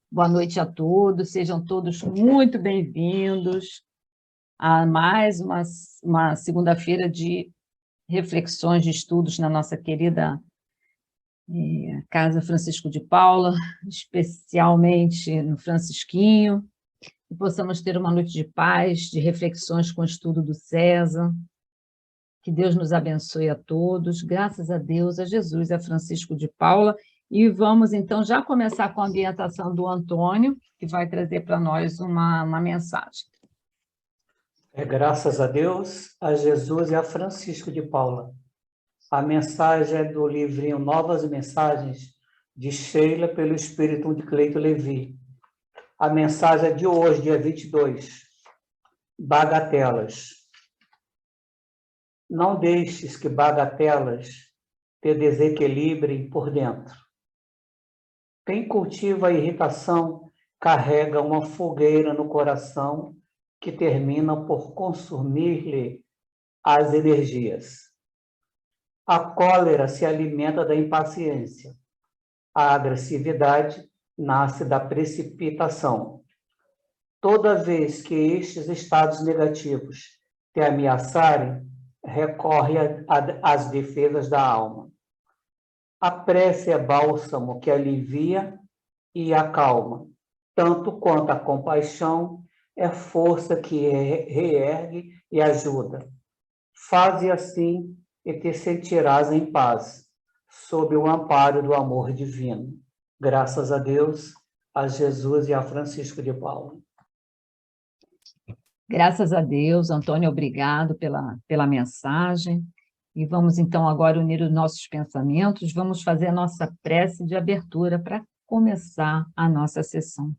Boa noite a todos, sejam todos muito bem-vindos a mais uma segunda-feira de reflexões, de estudos na nossa querida Casa Francisco de Paula, especialmente no Francisquinho, que possamos ter uma noite de paz, de reflexões com o estudo do César, que Deus nos abençoe a todos, graças a Deus, a Jesus, a Francisco de Paula. E vamos, então, já começar com a ambientação do Antônio, que vai trazer para nós uma mensagem. Graças a Deus, a Jesus e a Francisco de Paula. A mensagem é do livrinho Novas Mensagens, de Sheila, pelo Espírito de Cleito Levi. A mensagem é de hoje, dia 22. Bagatelas. Não deixes que bagatelas te desequilibrem por dentro. Quem cultiva a irritação carrega uma fogueira no coração que termina por consumir-lhe as energias. A cólera se alimenta da impaciência. A agressividade nasce da precipitação. Toda vez que estes estados negativos te ameaçarem, recorre às defesas da alma. A prece é bálsamo que alivia e acalma, tanto quanto a compaixão é força que reergue e ajuda. Faze assim e te sentirás em paz, sob o amparo do amor divino. Graças a Deus, a Jesus e a Francisco de Paula. Graças a Deus, Antônio, obrigado pela mensagem. E vamos, então, agora unir os nossos pensamentos, vamos fazer a nossa prece de abertura para começar a nossa sessão.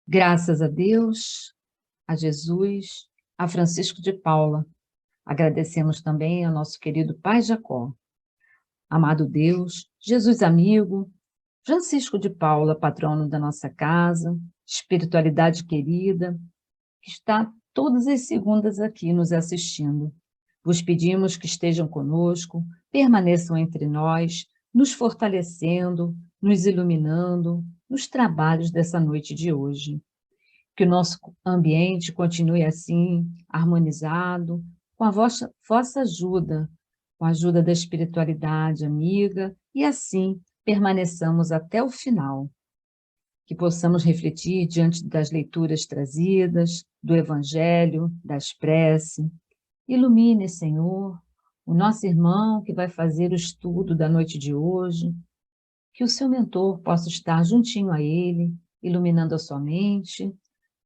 Graças a Deus, a Jesus, a Francisco de Paula. Agradecemos também ao nosso querido Pai Jacó. Amado Deus, Jesus amigo, Francisco de Paula, patrono da nossa casa, espiritualidade querida, que está todas as segundas aqui nos assistindo. Vos pedimos que estejam conosco, permaneçam entre nós, nos fortalecendo, nos iluminando, nos trabalhos dessa noite de hoje. Que o nosso ambiente continue assim, harmonizado, com a vossa ajuda, com a ajuda da espiritualidade amiga, e assim permaneçamos até o final. Que possamos refletir diante das leituras trazidas, do Evangelho, das preces. Ilumine, Senhor, o nosso irmão que vai fazer o estudo da noite de hoje, que o seu mentor possa estar juntinho a ele, iluminando a sua mente,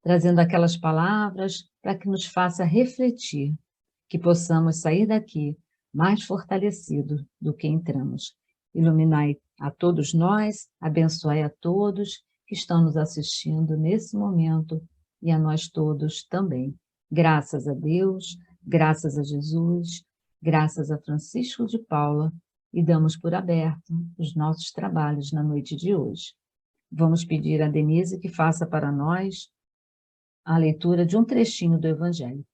trazendo aquelas palavras para que nos faça refletir, que possamos sair daqui mais fortalecidos do que entramos. Iluminai a todos nós, abençoai a todos que estão nos assistindo nesse momento e a nós todos também. Graças a Deus, graças a Jesus, graças a Francisco de Paula, e damos por aberto os nossos trabalhos na noite de hoje. Vamos pedir a Denise que faça para nós a leitura de um trechinho do Evangelho.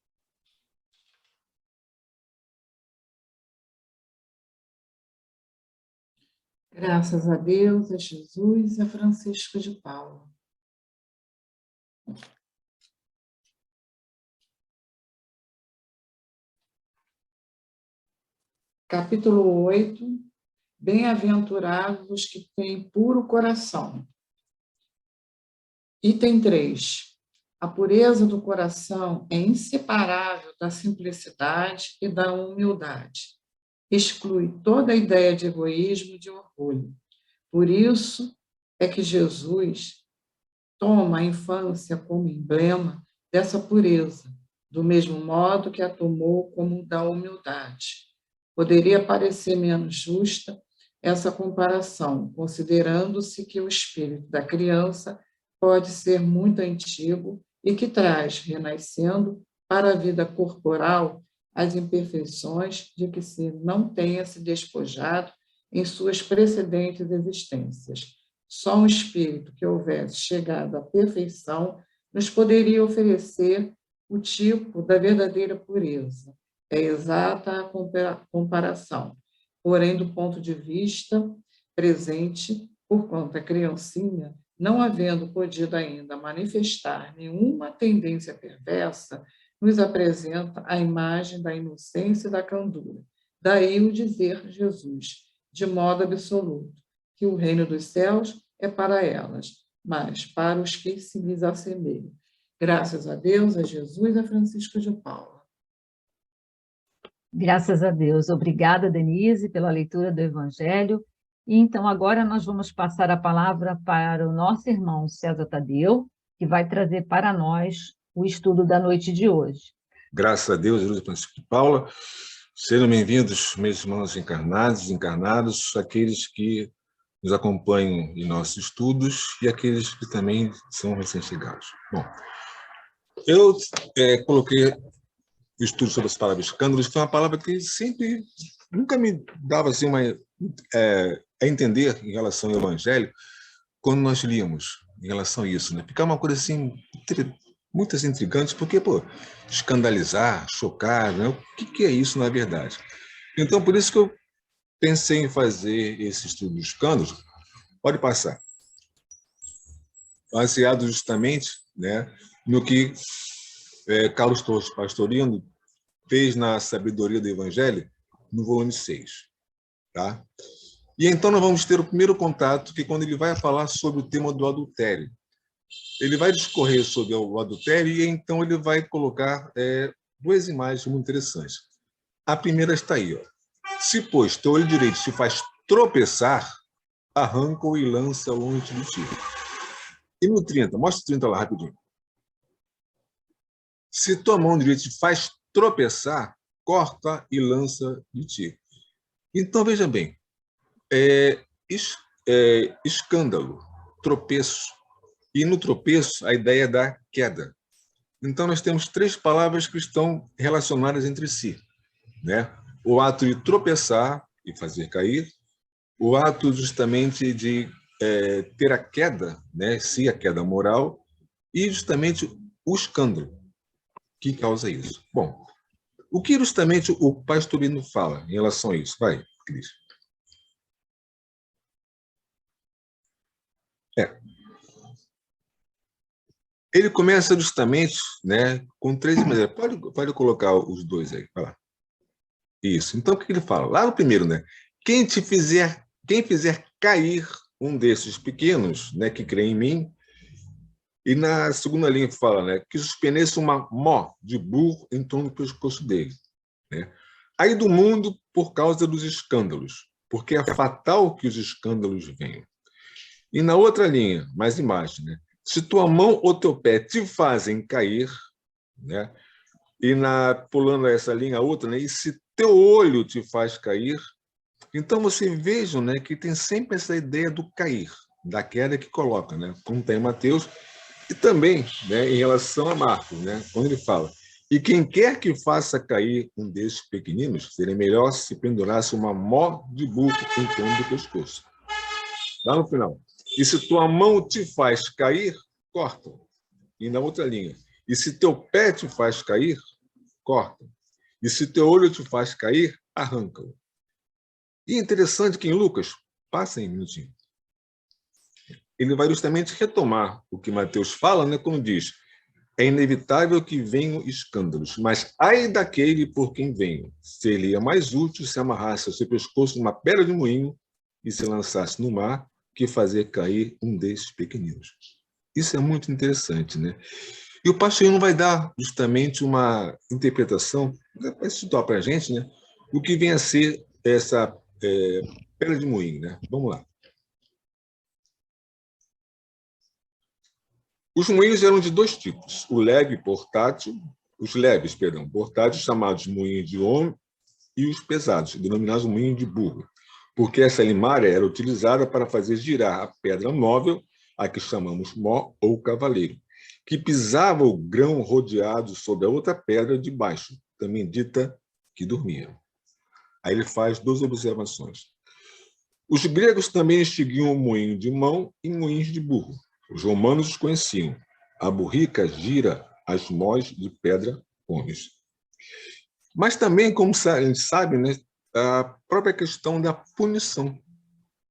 Graças a Deus, a Jesus e a Francisco de Paula. Capítulo 8. Bem-aventurados os que têm puro coração. Item 3. A pureza do coração é inseparável da simplicidade e da humildade. Exclui toda a ideia de egoísmo e de orgulho. Por isso é que Jesus toma a infância como emblema dessa pureza, do mesmo modo que a tomou como da humildade. Poderia parecer menos justa essa comparação, considerando-se que o espírito da criança pode ser muito antigo e que traz, renascendo para a vida corporal, as imperfeições de que se não tenha se despojado em suas precedentes existências. Só um espírito que houvesse chegado à perfeição nos poderia oferecer o tipo da verdadeira pureza. É exata a comparação, porém, do ponto de vista presente, porquanto a criancinha, não havendo podido ainda manifestar nenhuma tendência perversa, nos apresenta a imagem da inocência e da candura. Daí o dizer Jesus, de modo absoluto, que o reino dos céus é para elas, mas para os que se lhes assemelham. Graças a Deus, a Jesus e a Francisco de Paula. Graças a Deus. Obrigada, Denise, pela leitura do Evangelho. E então, agora nós vamos passar a palavra para o nosso irmão César Tadeu, que vai trazer para nós o estudo da noite de hoje. Graças a Deus, Jesus Francisco de Paula. Sejam bem-vindos, meus irmãos encarnados, desencarnados, aqueles que nos acompanham em nossos estudos e aqueles que também são recém-chegados. Bom, eu coloquei o estudo sobre as palavras escândalos, que foi uma palavra que sempre, nunca me dava assim, a entender em relação ao Evangelho, quando nós líamos em relação a isso, né? Ficava uma coisa assim, muito assim, intrigante, porque, escandalizar, chocar, né? O que é isso na verdade? Então, por isso que eu pensei em fazer esse estudo dos escândalos. Pode passar. Baseado justamente, né, no que Carlos Pastorino fez na Sabedoria do Evangelho, no volume 6. Tá? E então nós vamos ter o primeiro contato, que quando ele vai falar sobre o tema do adultério. Ele vai discorrer sobre o adultério e então ele vai colocar duas imagens muito interessantes. A primeira está aí. Ó. Se, pois, teu olho direito te faz tropeçar, arranca-o e lança longe de ti. E no 30, mostra o 30 lá rapidinho. Se tua mão direita te faz tropeçar, corta e lança de ti. Então, veja bem, escândalo, tropeço. E no tropeço, a ideia da queda. Então, nós temos três palavras que estão relacionadas entre si. Né? O ato de tropeçar e fazer cair, o ato justamente de ter a queda, né? Se a queda moral, e justamente o escândalo que causa isso. Bom, o que justamente o Pastorino fala em relação a isso? Vai, Cris. Ele começa justamente, né, com três maneiras. Pode colocar os dois aí. Vai lá. Isso. Então, o que ele fala? Lá no primeiro, né? Quem fizer cair um desses pequenos, né, que crê em mim, e na segunda linha fala, né, que suspenesse uma mó de burro em torno do pescoço dele. Né? Aí do mundo por causa dos escândalos, porque é fatal que os escândalos venham. E na outra linha, mais embaixo, né, se tua mão ou teu pé te fazem cair, né, e pulando essa linha outra, né, e se teu olho te faz cair, então você veja, né, que tem sempre essa ideia do cair, da queda que coloca, né, como tem Mateus, e também, né, em relação a Marcos, né, quando ele fala, e quem quer que faça cair um desses pequeninos, seria melhor se pendurasse uma mó de burro em torno do pescoço. Lá no final. E se tua mão te faz cair, corta. E na outra linha. E se teu pé te faz cair, corta. E se teu olho te faz cair, arranca-o. E é interessante que em Lucas, passa aí um minutinho, ele vai justamente retomar o que Mateus fala, né, quando diz, é inevitável que venham escândalos, mas ai daquele por quem venham. Seria mais útil se amarrasse ao seu pescoço uma pedra de moinho e se lançasse no mar que fazer cair um desses pequeninos. Isso é muito interessante, né? E o Pastorino vai dar justamente uma interpretação, vai estudar para a gente, né, o que vem a ser essa pedra de moinho, né? Vamos lá. Os moinhos eram de dois tipos, o leve e portátil, os leves, portáteis, chamados moinhos de homem, e os pesados, denominados moinho de burro, porque essa limária era utilizada para fazer girar a pedra móvel, a que chamamos mó ou cavaleiro, que pisava o grão rodeado sobre a outra pedra de baixo, também dita que dormia. Aí ele faz duas observações. Os gregos também extinguiam o moinho de mão e moinhos de burro. Os romanos os conheciam. A burrica gira as mós de pedra comes. Mas também, como a gente sabe, né, a própria questão da punição.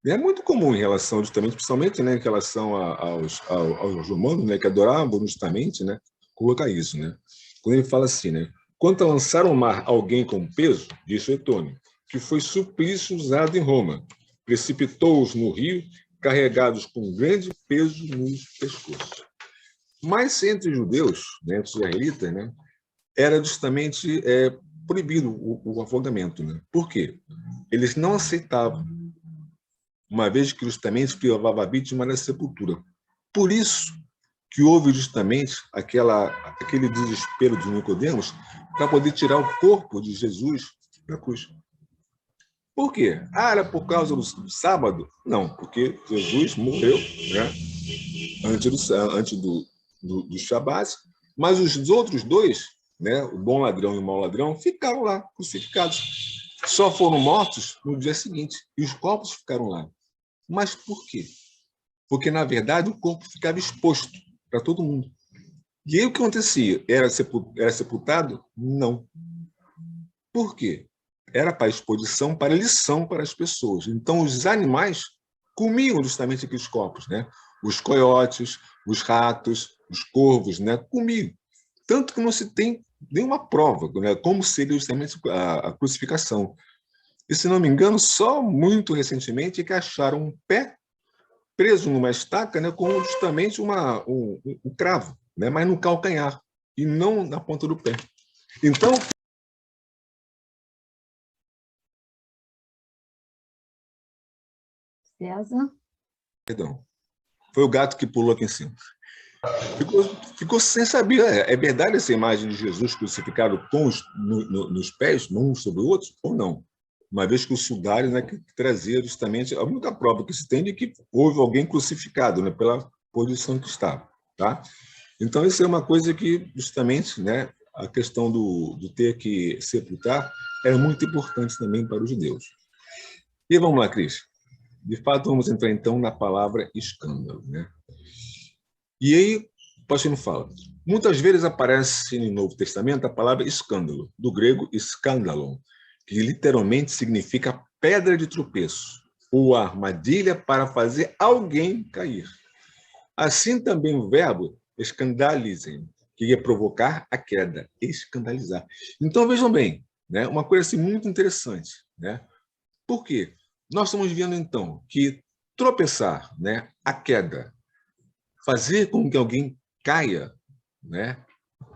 É muito comum em relação, justamente, principalmente, né, em relação aos romanos, né, que adoravam justamente, né, colocar isso, né? Quando ele fala assim, né? Quanto a lançar ao mar alguém com peso, disse Etônio, que foi suplício usado em Roma, precipitou-os no rio, carregados com grande peso nos pescoços. Mas entre os judeus, né, entre os israelitas, né, era justamente proibido o afogamento, né? Por quê? Eles não aceitavam, uma vez que justamente privava a vítima da sepultura. Por isso que houve justamente aquele desespero de Nicodemos para poder tirar o corpo de Jesus da cruz. Por quê? Era por causa do sábado? Não, porque Jesus morreu, né, antes do Shabat, mas os outros dois, né, o bom ladrão e o mau ladrão, ficaram lá, crucificados. Só foram mortos no dia seguinte, e os corpos ficaram lá. Mas por quê? Porque, na verdade, o corpo ficava exposto para todo mundo. E aí o que acontecia? Era sepultado? Não. Por quê? Era para exposição, para lição para as pessoas. Então, os animais comiam justamente aqueles corpos, né? Os coiotes, os ratos, os corvos, né? Comiam. Tanto que não se tem nenhuma prova, né? Como seria justamente a crucificação. E, se não me engano, só muito recentemente é que acharam um pé preso numa estaca, né, com justamente um cravo, né, mas no calcanhar, e não na ponta do pé. Então, César? perdão, foi o gato que pulou aqui em cima. Ficou sem saber. É verdade essa imagem de Jesus crucificado com nos pés, um sobre o outro, ou não? Uma vez que o sudário, né, que trazia justamente a única prova que se tem de que houve alguém crucificado, né, pela posição que estava. Tá? Então, isso é uma coisa que, justamente, né, a questão do ter que sepultar é muito importante também para os judeus. E vamos lá, Cris. De fato, vamos entrar, então, na palavra escândalo. Né? E aí, o pastor fala, muitas vezes aparece no Novo Testamento a palavra escândalo, do grego escândalon, que literalmente significa pedra de tropeço, ou armadilha para fazer alguém cair. Assim também o verbo escandalizem, que ia provocar a queda, escandalizar. Então, vejam bem, né, uma coisa assim, muito interessante. Né? Por quê? Nós estamos vendo, então, que tropeçar, né, a queda, fazer com que alguém caia, né,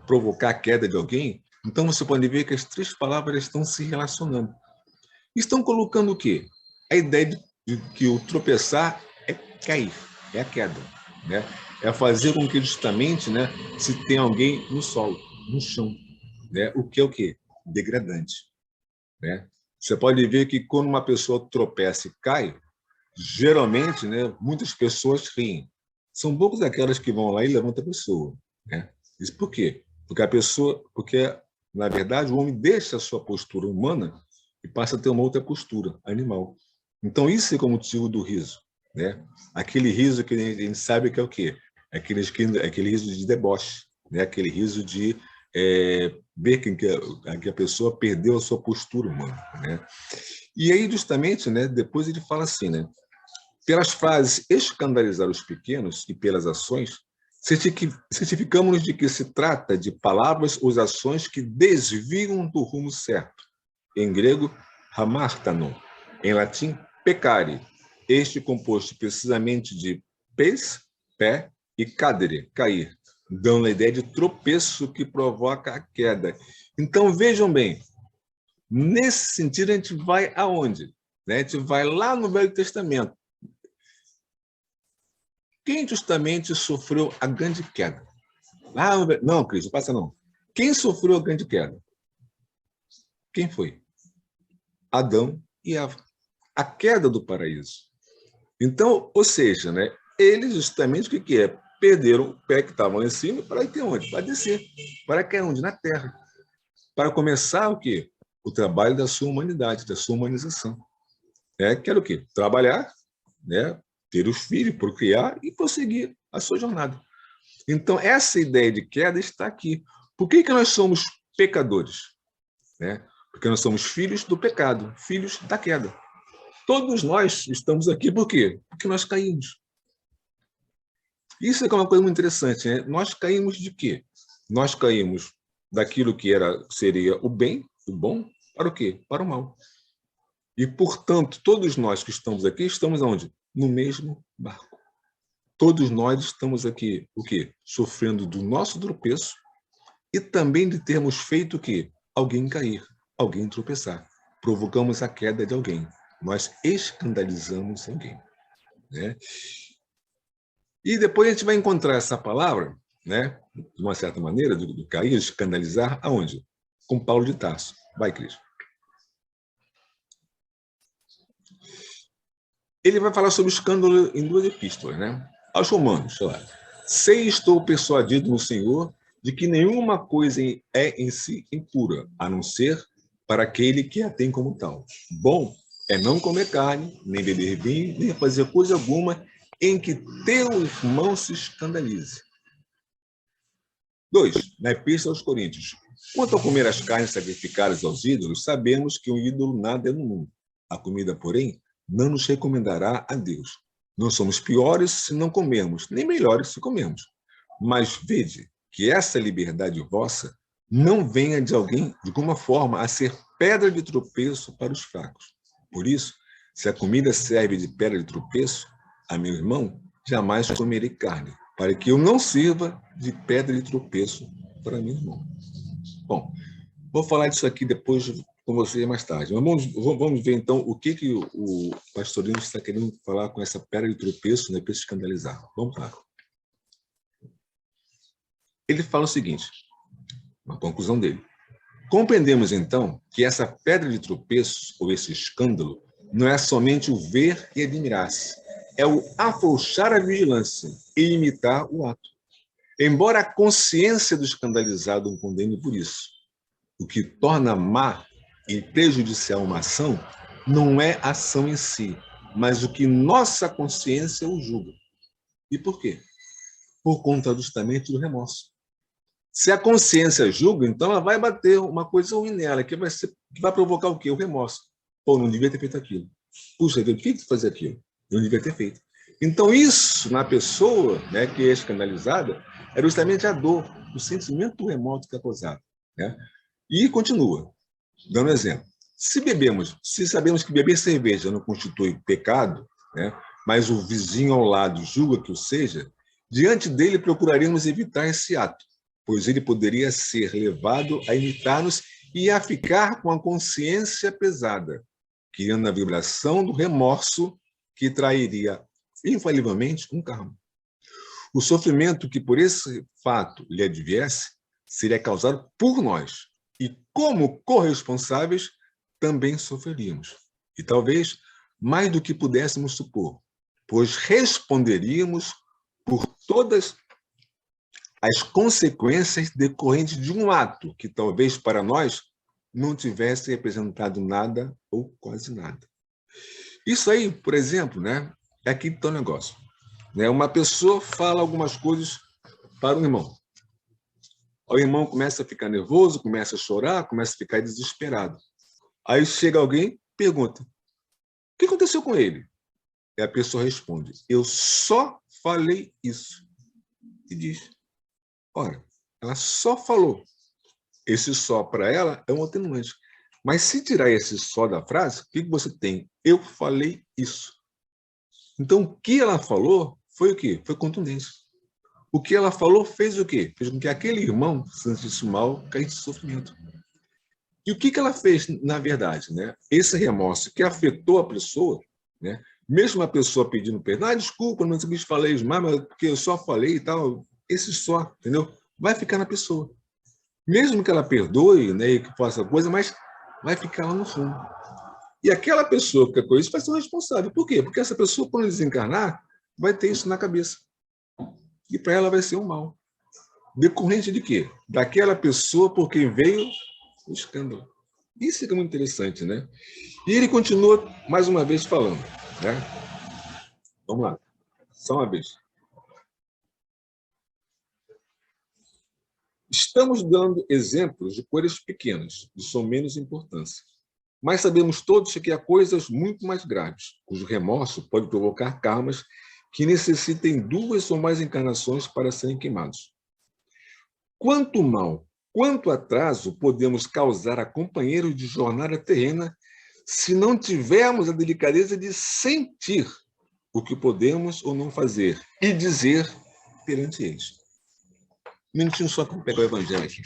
provocar a queda de alguém, então você pode ver que as três palavras estão se relacionando. Estão colocando o quê? A ideia de que o tropeçar é cair, é a queda, né? É fazer com que justamente, né, se tem alguém no solo, no chão, né? O que é o quê? Degradante, né? Você pode ver que quando uma pessoa tropeça e cai, geralmente, né, muitas pessoas riem. São poucas aquelas que vão lá e levantam a pessoa, né? Isso por quê? Porque na verdade o homem deixa a sua postura humana e passa a ter uma outra postura animal. Então isso é como o motivo do riso, né? Aquele riso que a gente sabe que é o quê? Aquele riso de deboche, né? Aquele riso de ver que a pessoa perdeu a sua postura humana, né? E aí justamente, né? Depois ele fala assim, né? Pelas frases escandalizar os pequenos e pelas ações, certificamos-nos de que se trata de palavras ou ações que desviam do rumo certo. Em grego, hamartanon. Em latim, peccare. Este composto precisamente de pes, pé, e cadere, cair, dando a ideia de tropeço que provoca a queda. Então, vejam bem, nesse sentido, a gente vai aonde? A gente vai lá no Velho Testamento. Quem justamente sofreu a grande queda? Não, Cris, não passa não. Quem sofreu a grande queda? Quem foi? Adão e Eva. A queda do paraíso. Então, ou seja, né, eles justamente o que é? Perderam o pé que estava lá em cima para ir onde? Para descer. Para cair onde? Na terra. Para começar o quê? O trabalho da sua humanidade, da sua humanização. Que era o quê? Trabalhar, né, ter os filhos, procriar e prosseguir a sua jornada. Então, essa ideia de queda está aqui. Por que nós somos pecadores? Né? Porque nós somos filhos do pecado, filhos da queda. todos nós estamos aqui por quê? Porque nós caímos. Isso é uma coisa muito interessante, né? Nós caímos de quê? Nós caímos daquilo que seria o bem, o bom, para o quê? Para o mal. E, portanto, todos nós que estamos aqui, estamos onde? No mesmo barco. Todos nós estamos aqui, o quê? Sofrendo do nosso tropeço e também de termos feito o quê? Alguém cair, alguém tropeçar. Provocamos a queda de alguém. Nós escandalizamos alguém, né? E depois a gente vai encontrar essa palavra, né, de uma certa maneira, do cair, escandalizar, aonde? Com Paulo de Tarso. Vai, Cris. Ele vai falar sobre o escândalo em 2 epístolas, né? Aos Romanos, sei lá. Sei estou persuadido no Senhor de que nenhuma coisa é em si impura, a não ser para aquele que a tem como tal. Bom é não comer carne, nem beber vinho, nem fazer coisa alguma em que teu irmão se escandalize. 2. Na Epístola aos Coríntios. Quanto a comer as carnes sacrificadas aos ídolos, sabemos que um ídolo nada é no mundo. A comida, porém, não nos recomendará a Deus. Não somos piores se não comermos, nem melhores se comermos. Mas vede que essa liberdade vossa não venha de alguém, de alguma forma, a ser pedra de tropeço para os fracos. Por isso, se a comida serve de pedra de tropeço, a meu irmão, jamais comerei carne, para que eu não sirva de pedra de tropeço para meu irmão. Bom, vou falar disso aqui depois com você mais tarde. Mas vamos ver, então, o que o pastorino está querendo falar com essa pedra de tropeço, né, para se escandalizar. Vamos lá. Ele fala o seguinte, na conclusão dele. Compreendemos, então, que essa pedra de tropeço, ou esse escândalo, não é somente o ver e admirar-se, é o afrouxar a vigilância e imitar o ato. Embora a consciência do escandalizado o condene por isso, o que torna má e prejudicial uma ação não é a ação em si, mas o que nossa consciência o julga. E por quê? Por conta justamente do remorso. Se a consciência julga, então ela vai bater uma coisa ruim nela, que vai provocar o quê? O remorso. Pô, não devia ter feito aquilo. Puxa, eu tinha que fazer aquilo. Eu não devia ter feito. Então, isso, na pessoa, né, que é escandalizada, é justamente a dor, o sentimento do remorso que é causado, né? E continua, dando exemplo. Se sabemos que beber cerveja não constitui pecado, né, mas o vizinho ao lado julga que o seja, diante dele procuraremos evitar esse ato, pois ele poderia ser levado a imitar-nos e a ficar com a consciência pesada, criando a vibração do remorso que trairia infalivelmente um karma. O sofrimento que por esse fato lhe adviesse seria causado por nós, e como corresponsáveis também sofreríamos. E talvez mais do que pudéssemos supor, pois responderíamos por todas as consequências decorrentes de um ato que talvez para nós não tivesse representado nada ou quase nada. Isso aí, por exemplo, né, é aqui que está o negócio. Né? Uma pessoa fala algumas coisas para o irmão. O irmão começa a ficar nervoso, começa a chorar, começa a ficar desesperado. Aí chega alguém, pergunta, o que aconteceu com ele? E a pessoa responde, eu só falei isso. E diz, ora, ela só falou. Esse só para ela é um atenuante. Mas se tirar esse só da frase, o que você tem? Eu falei isso. Então, o que ela falou foi o quê? Foi contundência. O que ela falou fez o quê? Fez com que aquele irmão se sentisse mal, caísse em sofrimento. E o que ela fez, na verdade? Né? Esse remorso que afetou a pessoa, né? Mesmo a pessoa pedindo perdão, desculpa, não sei o que falei, mas porque eu só falei e tal, esse só, entendeu? Vai ficar na pessoa. Mesmo que ela perdoe, né, e que faça coisa, mas vai ficar lá no fundo. E aquela pessoa que fica com isso vai ser o responsável. Por quê? Porque essa pessoa, quando desencarnar, vai ter isso na cabeça. E para ela vai ser um mal. Decorrente de quê? Daquela pessoa por quem veio o escândalo. Isso é muito interessante, né? E ele continua mais uma vez falando, né? Vamos lá. Só uma vez. Estamos dando exemplos de coisas pequenas, de só menos importância. mas sabemos todos que há coisas muito mais graves, cujo remorso pode provocar karmas que necessitem 2 ou mais encarnações para serem queimados. Quanto mal, quanto atraso podemos causar a companheiros de jornada terrena se não tivermos a delicadeza de sentir o que podemos ou não fazer e dizer perante eles? Um minutinho só que eu pego o evangelho aqui.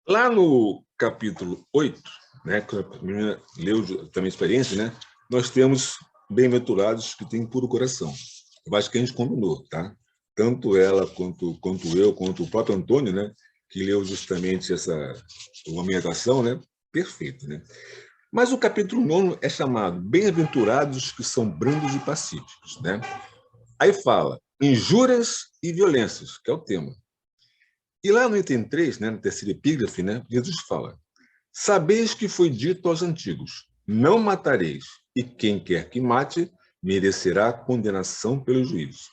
Lá no capítulo 8, né, que a menina leu também a experiência, né, nós temos bem-aventurados que têm puro coração. Eu acho que a gente combinou, tá? Tanto ela, quanto eu, quanto o próprio Antônio, né, que leu justamente essa amamentação, né? Perfeito, né? Mas o capítulo 9 é chamado Bem-aventurados que são brandos e pacíficos, né? Aí fala injúrias e violências, que é o tema. E lá no item 3, né, no terceiro epígrafe, né, Jesus fala: sabeis que foi dito aos antigos, não matareis, e quem quer que mate, merecerá condenação pelo juízo.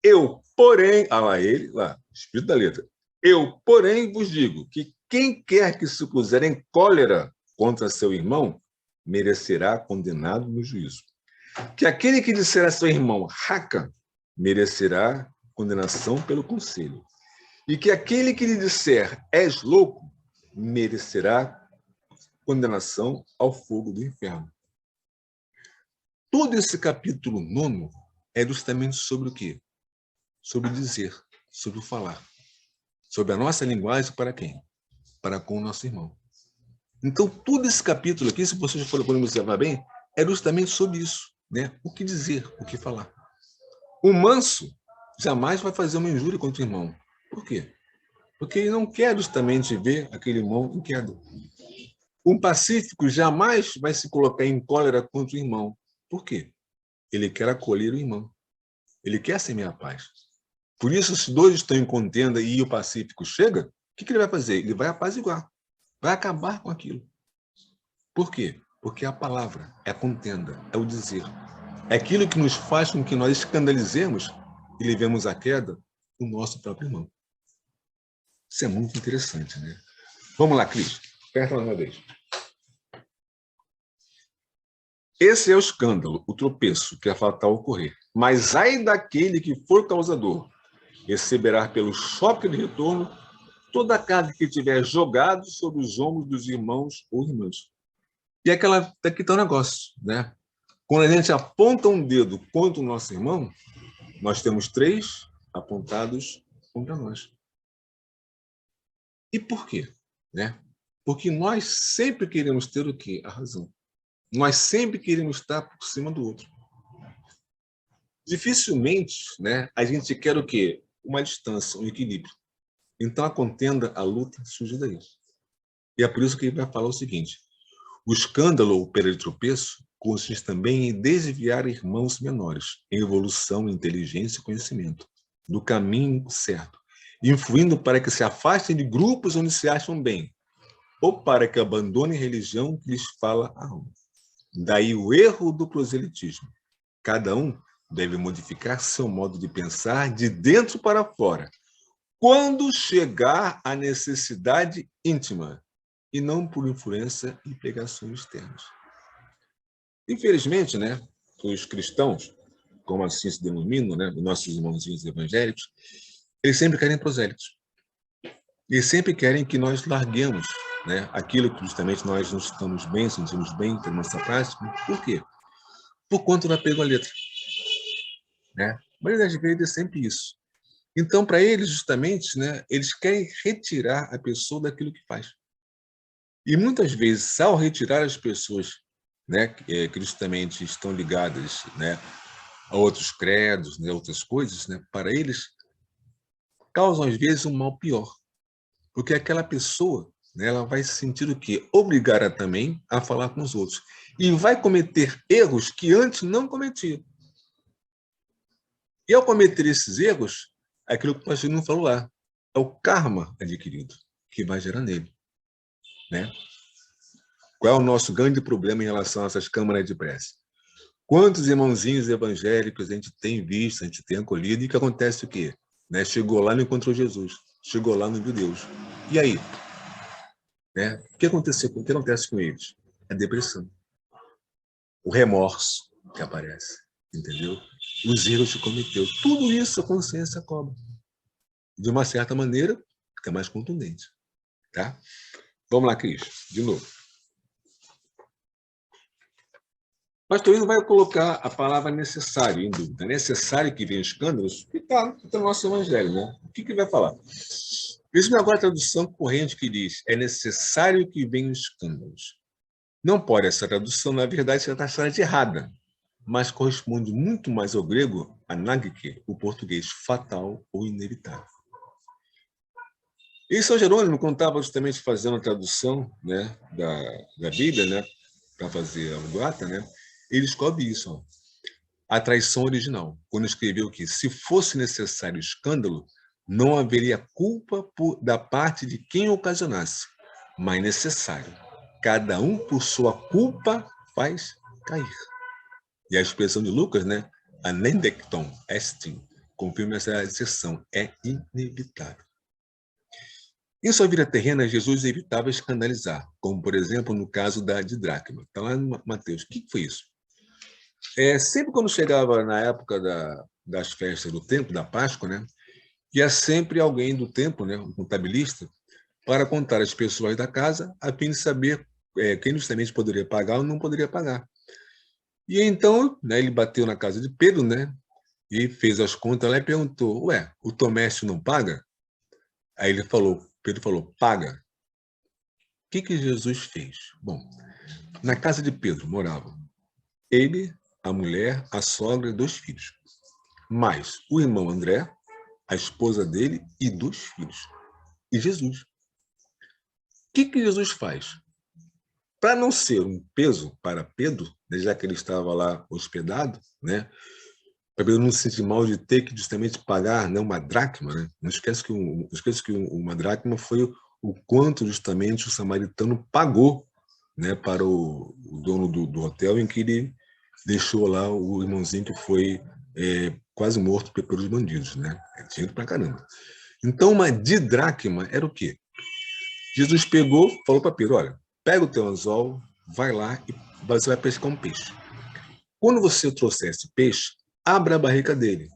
Eu, porém, lá ele, lá, espírito da letra, eu, porém, vos digo que quem quer que se puser em cólera contra seu irmão, merecerá condenado no juízo. Que aquele que disser a seu irmão, raca, merecerá condenação pelo conselho. E que aquele que lhe disser, és louco, merecerá condenação ao fogo do inferno. Todo esse capítulo 9 é justamente sobre o quê? Sobre dizer, sobre o falar. Sobre a nossa linguagem para quem? Para com o nosso irmão. Então, todo esse capítulo aqui, se vocês forem observar bem, é justamente sobre isso, né? O que dizer, o que falar. O manso jamais vai fazer uma injúria contra o irmão. Por quê? Porque ele não quer justamente ver aquele irmão em queda. Um pacífico jamais vai se colocar em cólera contra o irmão. Por quê? Ele quer acolher o irmão. Ele quer semear a paz. Por isso, se 2 estão em contenda e o pacífico chega, o que ele vai fazer? Ele vai apaziguar. Vai acabar com aquilo. Por quê? Porque a palavra é a contenda, é o dizer. É aquilo que nos faz com que nós escandalizemos e levemos à queda o nosso próprio irmão. Isso é muito interessante, né? Vamos lá, Cris. Aperta mais uma vez. Esse é o escândalo, o tropeço que é fatal ocorrer. Mas ai daquele que for causador, receberá pelo choque de retorno toda a carga que tiver jogado sobre os ombros dos irmãos ou irmãs. E aqui está o negócio, né? Quando a gente aponta um dedo contra o nosso irmão, nós temos 3 apontados contra nós. E por quê? Né? Porque nós sempre queremos ter o quê? A razão. Nós sempre queremos estar por cima do outro. Dificilmente, né, a gente quer o quê? Uma distância, um equilíbrio. Então, a contenda, a luta, surge daí. E é por isso que ele vai falar o seguinte: o escândalo ou perda de tropeço consiste também em desviar irmãos menores, em evolução, inteligência e conhecimento, do caminho certo, influindo para que se afastem de grupos onde se acham bem, ou para que abandonem a religião que lhes fala a alma. Daí o erro do proselitismo. Cada um deve modificar seu modo de pensar de dentro para fora, quando chegar à necessidade íntima, e não por influência e pregações externas. Infelizmente, né, os cristãos, como assim se denominam, né, nossos irmãozinhos evangélicos, eles sempre querem prosélitos. Eles sempre querem que nós larguemos, né, aquilo que justamente nós não estamos bem, sentimos bem, temos essa prática. Por quê? Por conta do apego à letra. Né? Mas a igreja é sempre isso. Então, para eles, justamente, né, eles querem retirar a pessoa daquilo que faz. E muitas vezes, ao retirar as pessoas, né, que justamente estão ligadas, né, a outros credos, né, outras coisas, né, para eles, causam às vezes um mal pior. Porque aquela pessoa, né, ela vai se sentir o quê? Obrigada também a falar com os outros. E vai cometer erros que antes não cometia. E ao cometer esses erros, aquilo que o pastor não falou lá, é o karma adquirido que vai gerar nele. Né? Qual é o nosso grande problema em relação a essas câmaras de prece? Quantos irmãozinhos evangélicos a gente tem visto, a gente tem acolhido, e que acontece o quê? Né? Chegou lá e não encontrou Jesus. Chegou lá e não viu Deus. E aí? Né? O que acontece com eles? A depressão. O remorso que aparece. Entendeu? Os erros que cometeu. Tudo isso a consciência cobra. De uma certa maneira, fica mais contundente. Tá? Vamos lá, Cris. De novo. Pastor Indo vai colocar a palavra necessário em dúvida. Necessário que venha escândalos, que está no nosso evangelho, né? O que vai falar? Veja agora a tradução corrente que diz: é necessário que venham escândalos. Não pode essa tradução, na verdade, ser taxada de errada, mas corresponde muito mais ao grego anagike, o português fatal ou inevitável. E São Jerônimo, quando estava justamente fazendo a tradução, né, da Bíblia, né, para fazer a Vulgata, né, ele descobre isso, ó, a traição original, quando escreveu que, se fosse necessário escândalo, não haveria culpa da parte de quem ocasionasse, mas necessário. Cada um por sua culpa faz cair. E a expressão de Lucas, né, anendecton estin, confirma essa exceção, é inevitável. Em sua vida terrena, Jesus evitava escandalizar, como, por exemplo, no caso da didracma. Está lá em Mateus. O que foi isso? Sempre quando chegava na época das festas do templo, da Páscoa, né, ia sempre alguém do templo, né, um contabilista, para contar às pessoas da casa, a fim de saber quem justamente poderia pagar ou não poderia pagar. E então, né, ele bateu na casa de Pedro, né, e fez as contas lá e perguntou: ué, o Tomésio não paga? Aí Pedro falou: paga. O que Jesus fez? Bom, na casa de Pedro moravam ele, a mulher, a sogra e 2 filhos. Mais o irmão André, a esposa dele e 2 filhos. E Jesus. O que Jesus faz? Para não ser um peso para Pedro, né, já que ele estava lá hospedado, né, para Pedro não se sentir mal de ter que justamente pagar, né, uma dracma. Né? Não esquece que uma dracma foi o quanto justamente o samaritano pagou, né, para o dono do hotel em que ele deixou lá o irmãozinho que foi quase morto pelos bandidos. Né? É dinheiro pra caramba. Então, uma didracma era o quê? Jesus pegou, falou para Pedro: olha, pega o teu anzol, vai lá e você vai pescar um peixe. Quando você trouxer esse peixe, abra a barriga dele,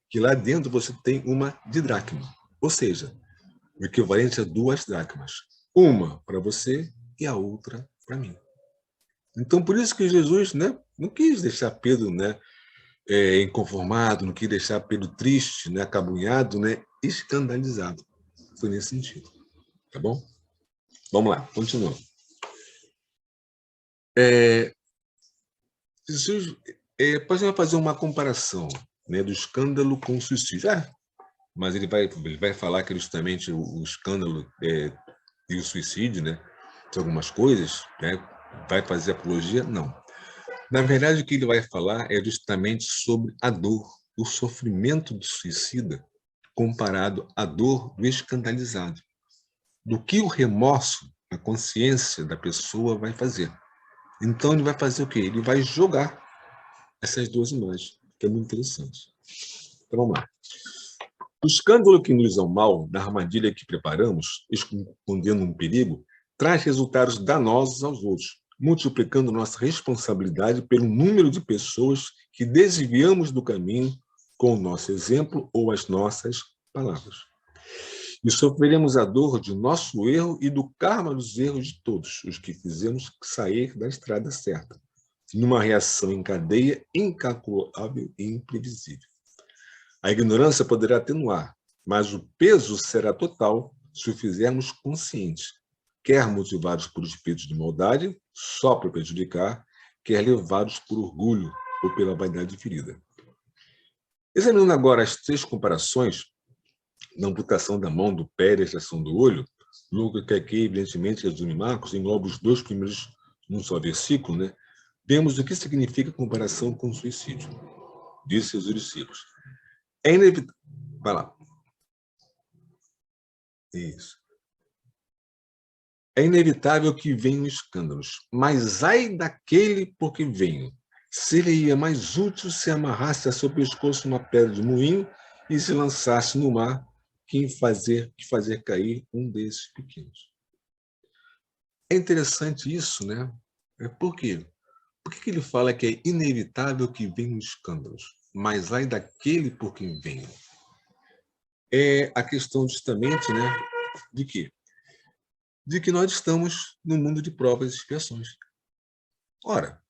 que lá dentro você tem uma didracma, ou seja, o equivalente a 2 dracmas. Uma para você e a outra para mim. Então, por isso que Jesus, né, não quis deixar Pedro, né, inconformado, não quis deixar Pedro triste, né, acabunhado, né, escandalizado. Foi nesse sentido. Tá bom? Vamos lá, continuando. Jesus pode fazer uma comparação, né, do escândalo com o suicídio. Mas ele vai falar que justamente o escândalo e o suicídio, né, de algumas coisas, né, vai fazer apologia? Não. Na verdade, o que ele vai falar é justamente sobre a dor, o sofrimento do suicida comparado à dor do escandalizado. Do que o remorso, a consciência da pessoa vai fazer. Então, ele vai fazer o quê? Ele vai jogar essas 2 imagens, que é muito interessante. Então, vamos lá. O escândalo que nos é o mal, na armadilha que preparamos, escondendo um perigo, traz resultados danosos aos outros, multiplicando nossa responsabilidade pelo número de pessoas que desviamos do caminho com o nosso exemplo ou as nossas palavras. E sofreremos a dor de nosso erro e do karma dos erros de todos os que fizemos sair da estrada certa, numa reação em cadeia incalculável e imprevisível. A ignorância poderá atenuar, mas o peso será total se o fizermos conscientes, quer motivados por espíritos de maldade, só para prejudicar, quer levados por orgulho ou pela vaidade ferida. Examinando agora as 3 comparações da amputação da mão, do pé e da extração do olho, Lucas, que aqui evidentemente resume Marcos, engloba os 2 primeiros num só versículo, né? Vemos o que significa comparação com o suicídio. Disse os discípulos. É inevitável. Vai lá. Isso. É inevitável que venham escândalos, mas ai daquele por que venham. seria mais útil se amarrasse a seu pescoço uma pedra de moinho e se lançasse no mar que fazer cair um desses pequenos. É interessante isso, né? Por quê? Por que ele fala que é inevitável que venham escândalos, mas ai daquele por quem venham? É a questão justamente, né, de quê? De que nós estamos no mundo de provas e expiações. Ora,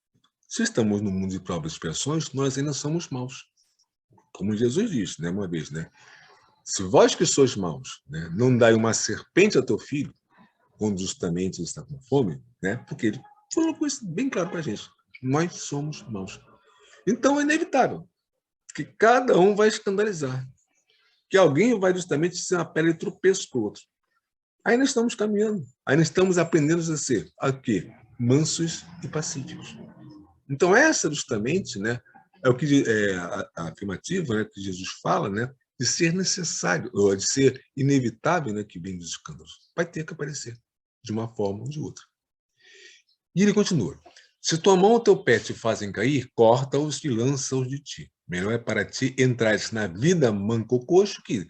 se estamos no mundo de provas e expiações, nós ainda somos maus. Como Jesus disse, né, uma vez, né? Se vós que sois maus, né, não dai uma serpente a teu filho, quando justamente ele está com fome, né? Porque ele colocou isso bem claro para a gente. Nós somos maus. Então é inevitável que cada um vai escandalizar, que alguém vai justamente ser uma pedra de tropeço para o outro. Ainda estamos caminhando, ainda estamos aprendendo a ser aqui, mansos e pacíficos. Então essa justamente, né, é o que a afirmativa, né, que Jesus fala, né, de ser necessário, ou de ser inevitável, né, que venham os escândalos. Vai ter que aparecer, de uma forma ou de outra. E ele continua: se tua mão ou teu pé te fazem cair, corta-os e lança-os de ti. Melhor é para ti entrares na vida manco ou coxo que,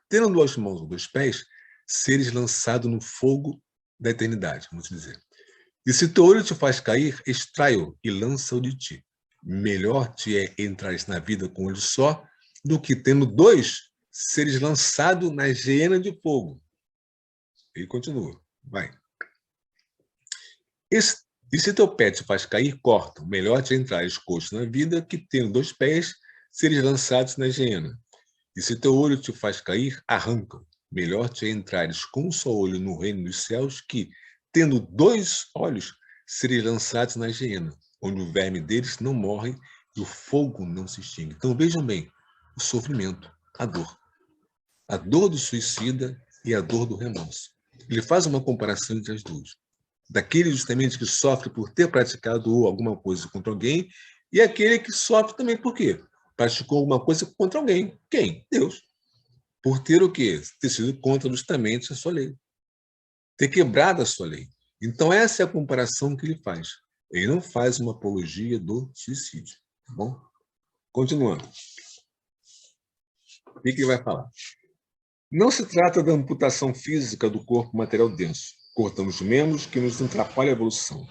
tendo 2 mãos ou 2 pés, seres lançado no fogo da eternidade, vamos dizer. E se teu olho te faz cair, extrai-o e lança-o de ti. Melhor te é entrares na vida com um olho só, do que tendo 2, seres lançado na hiena de fogo. Ele continua, vai. E se teu pé te faz cair, corta. Melhor te entrares coxo na vida, que tendo 2 pés, seres lançados na hiena. E se teu olho te faz cair, arranca-o. Melhor te entrares com um só olho no reino dos céus, que, tendo 2 olhos, seres lançados na hiena, onde o verme deles não morre e o fogo não se extingue. Então vejam bem, o sofrimento, a dor do suicida e a dor do remorso. Ele faz uma comparação entre as duas. Daquele justamente que sofre por ter praticado alguma coisa contra alguém, e aquele que sofre também por quê? Praticou alguma coisa contra alguém. Quem? Deus. Por ter o quê? Ter sido contra justamente a sua lei. Ter quebrado a sua lei. Então essa é a comparação que ele faz. Ele não faz uma apologia do suicídio. Tá bom? Continuando. O que ele vai falar? Não se trata da amputação física do corpo material denso. Cortamos membros que nos atrapalham a evolução.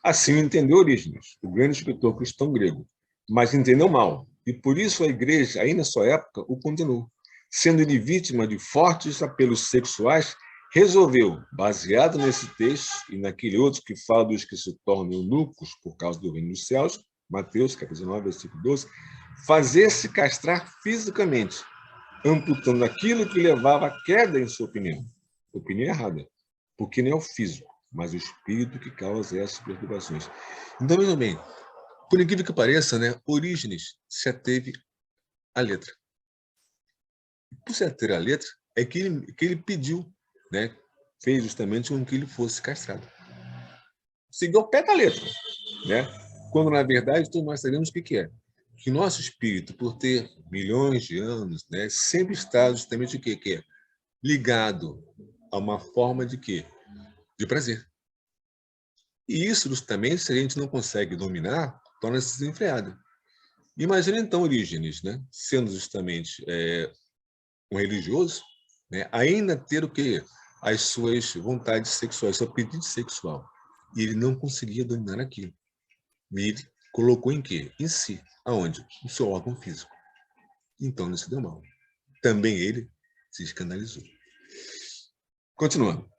Assim entendeu Orígenes, o grande escritor cristão grego, mas entendeu mal, e por isso a igreja, aí na sua época, o condenou. Sendo ele vítima de fortes apelos sexuais, resolveu, baseado nesse texto e naquele outro que fala dos que se tornam eunucos por causa do reino dos céus, Mateus, capítulo 19, versículo 12, fazer-se castrar fisicamente, amputando aquilo que levava à queda em sua opinião. Opinião errada, porque não é o físico, mas o espírito que causa essas perturbações. Então, veja bem, por incrível que pareça, né, Orígenes se ateve à letra. Por se ater à letra, é que ele pediu, né, fez justamente com que ele fosse castrado. Seguiu ao pé da letra, né? Quando, na verdade, todos nós sabemos o que é. Que nosso espírito, por ter milhões de anos, né, sempre está justamente o que é? Ligado a uma forma de quê? De prazer. E isso, justamente, se a gente não consegue dominar, torna-se desenfreado. Imagina, então, Orígenes, né, sendo justamente um religioso, né, ainda ter o quê? As suas vontades sexuais, seu apetite sexual. E ele não conseguia dominar aquilo. E ele colocou em quê? Em si. Aonde? No seu órgão físico. Então, não se deu mal. Também ele se escandalizou. Continuando.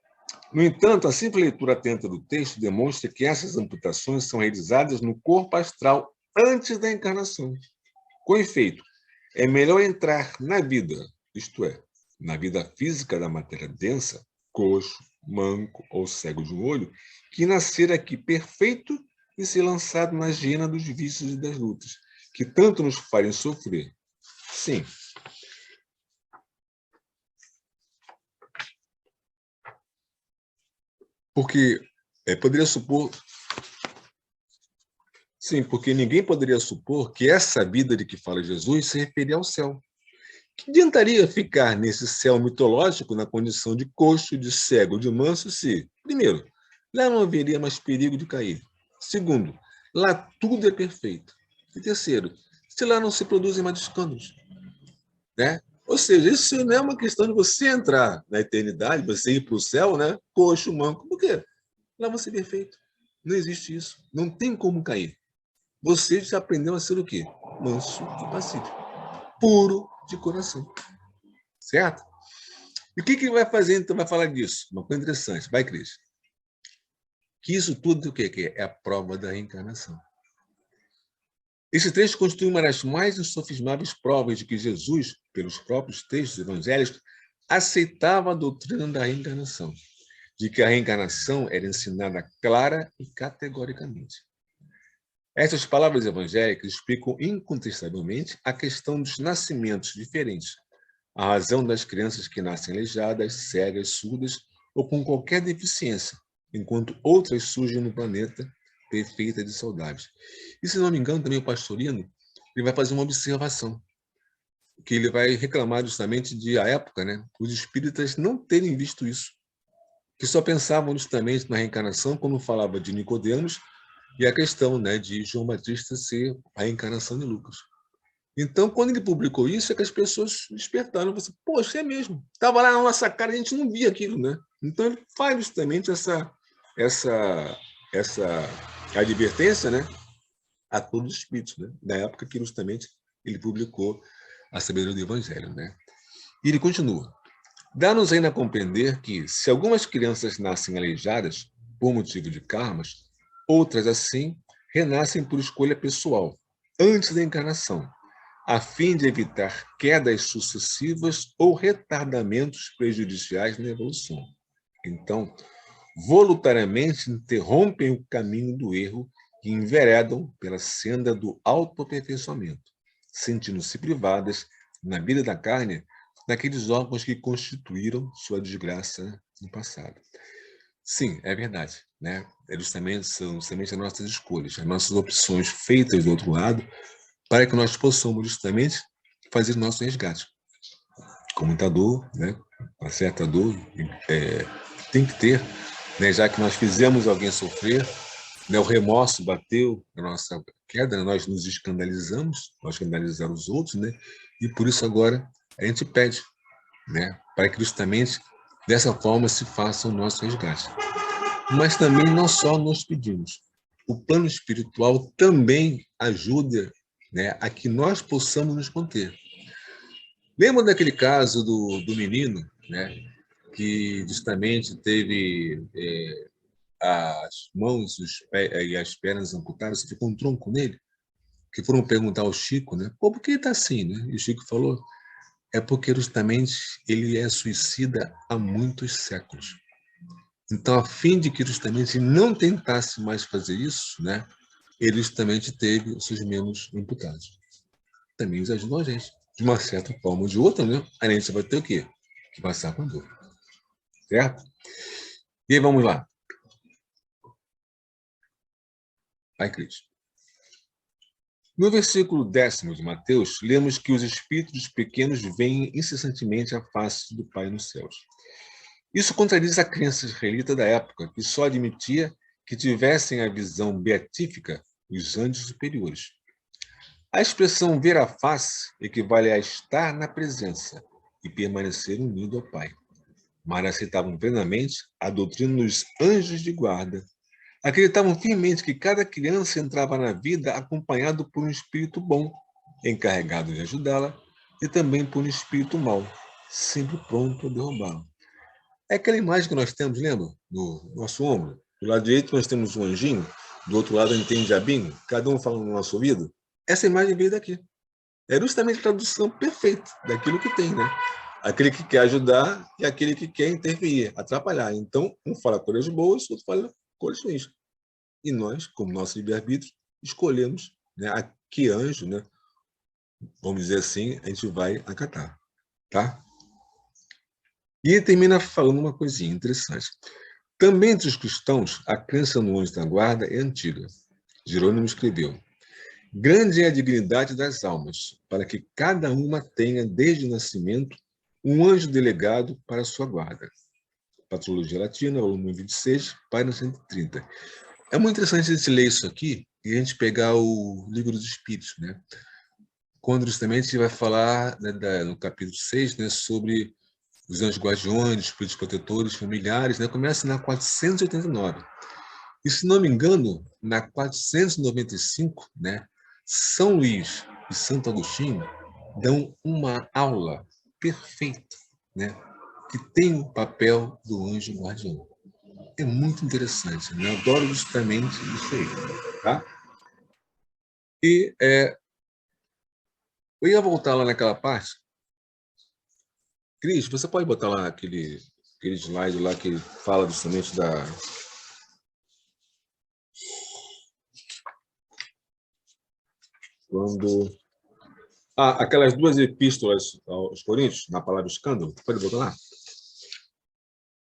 No entanto, a simples leitura atenta do texto demonstra que essas amputações são realizadas no corpo astral antes da encarnação. Com efeito, é melhor entrar na vida, isto é, na vida física da matéria densa, coxo, manco ou cego de um olho, que nascer aqui perfeito e ser lançado na hiena dos vícios e das lutas, que tanto nos farem sofrer. Sim. Porque poderia supor... Sim, porque ninguém poderia supor que essa vida de que fala Jesus se referia ao céu. Que adiantaria ficar nesse céu mitológico na condição de coxo, de cego, de manso, se, primeiro, lá não haveria mais perigo de cair. Segundo, Lá tudo é perfeito. E terceiro, se lá não se produzem mais escândalos, né? Ou seja, isso não é uma questão de você entrar na eternidade, você ir para o céu, né? Coxo, manco. Por quê? Lá você é perfeito. Não existe isso. Não tem como cair. Você já aprendeu a ser o quê? Manso e pacífico. Puro de coração. Certo? E o que vai fazer, então, vai falar disso? Uma coisa interessante. Vai, Cris. Que isso tudo o que é a prova da reencarnação. Esse trecho constitui uma das mais insofismáveis provas de que Jesus, pelos próprios textos evangélicos, aceitava a doutrina da reencarnação, de que a reencarnação era ensinada clara e categoricamente. Essas palavras evangélicas explicam incontestavelmente a questão dos nascimentos diferentes, a razão das crianças que nascem aleijadas, cegas, surdas ou com qualquer deficiência, enquanto outras surgem no planeta perfeitas e saudáveis. E, se não me engano, também o pastorino ele vai fazer uma observação, que ele vai reclamar justamente de, à época, né, os espíritas não terem visto isso, que só pensavam justamente na reencarnação quando falava de Nicodemos e a questão, né, de João Batista ser a reencarnação de Lucas. Então, quando ele publicou isso, é que as pessoas despertaram. Você, poxa, é mesmo. Estava lá na nossa cara, a gente não via aquilo, né? Então, ele faz justamente essa advertência, né, a todos os espíritos, né? Na época que justamente ele publicou a sabedoria do Evangelho, né? E ele continua. Dá-nos ainda a compreender que, se algumas crianças nascem aleijadas por motivo de karmas, outras, assim, renascem por escolha pessoal, antes da encarnação, a fim de evitar quedas sucessivas ou retardamentos prejudiciais na evolução. Então, voluntariamente interrompem o caminho do erro e enveredam pela senda do autoaperfeiçoamento, sentindo-se privadas, na vida da carne, daqueles órgãos que constituíram sua desgraça no passado. Sim, é verdade, né? São justamente as nossas escolhas, as nossas opções feitas do outro lado, para que nós possamos justamente fazer nosso resgate. Com muita dor, né? Uma certa dor, tem que ter, né? Já que nós fizemos alguém sofrer, né? O remorso bateu na nossa queda, né? Nós nos escandalizamos, nós escandalizamos os outros, né? E por isso agora a gente pede, né? Para que justamente dessa forma se faça o nosso resgate. Mas também não só nós pedimos. O plano espiritual também ajuda, né, a que nós possamos nos conter. Lembra daquele caso do menino, né, que justamente teve as mãos e as pernas amputadas, ficou um tronco nele? Que foram perguntar ao Chico, né, pô, por que ele está assim? Né? E o Chico falou, é porque justamente ele é suicida há muitos séculos. Então, a fim de que justamente não tentasse mais fazer isso, né, ele justamente teve os seus membros amputados. Também eles ajudam a gente. De uma certa forma ou de outra, né, a gente vai ter o quê? Que passar com dor. Certo? E aí, vamos lá. Vai, Cris. No versículo 10º de Mateus, lemos que os espíritos pequenos veem incessantemente a face do Pai nos céus. Isso contradiz a crença israelita da época, que só admitia que tivessem a visão beatífica os anjos superiores. A expressão ver a face equivale a estar na presença e permanecer unido ao Pai. Mas aceitavam plenamente a doutrina dos anjos de guarda. Acreditavam firmemente que cada criança entrava na vida acompanhado por um espírito bom, encarregado de ajudá-la, e também por um espírito mau, sempre pronto a derrubá-la. É aquela imagem que nós temos, lembra? No nosso ombro. Do lado direito nós temos um anjinho, do outro lado a gente tem um diabinho, cada um fala no nosso ouvido. Essa imagem veio daqui. É justamente a tradução perfeita daquilo que tem, né? Aquele que quer ajudar e aquele que quer interferir, atrapalhar. Então, um fala coisas boas, o outro fala coisas ruins. E nós, como nosso livre-arbítrio, escolhemos, né, a que anjo, né, vamos dizer assim, a gente vai acatar. Tá? E ele termina falando uma coisinha interessante. Também entre os cristãos, a crença no anjo da guarda é antiga. Jerônimo escreveu: grande é a dignidade das almas, para que cada uma tenha, desde o nascimento, um anjo delegado para a sua guarda. Patrologia Latina, volume 26, página 130. É muito interessante a gente ler isso aqui, e a gente pegar o Livro dos Espíritos, né? Quando justamente a gente vai falar, né, no capítulo 6, né, sobre os anjos guardiões, os espíritos protetores, familiares, né? Começa na 489. E, se não me engano, na 495, né, São Luís e Santo Agostinho dão uma aula perfeita, né, que tem o papel do anjo guardião. É muito interessante, né? Eu adoro justamente isso aí, tá? E eu ia voltar lá naquela parte. Cris, você pode botar lá aquele slide lá que fala justamente da... Quando... aquelas duas epístolas aos Coríntios, na palavra escândalo. Pode botar lá?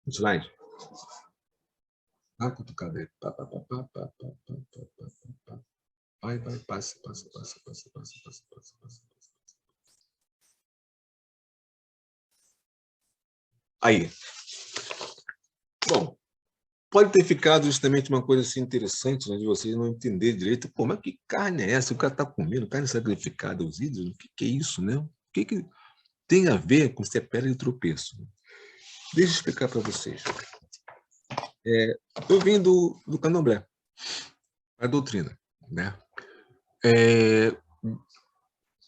Slide. Cutucada aí. Vai, passa. Aí. Bom, pode ter ficado justamente uma coisa assim interessante, né, de vocês não entenderem direito. Pô, mas que carne é essa? O cara está comendo carne sacrificada aos ídolos? O que é isso, né? O que tem a ver com ser pedra de tropeço? Deixa eu explicar para vocês. Eu vim do Candomblé, a doutrina, né?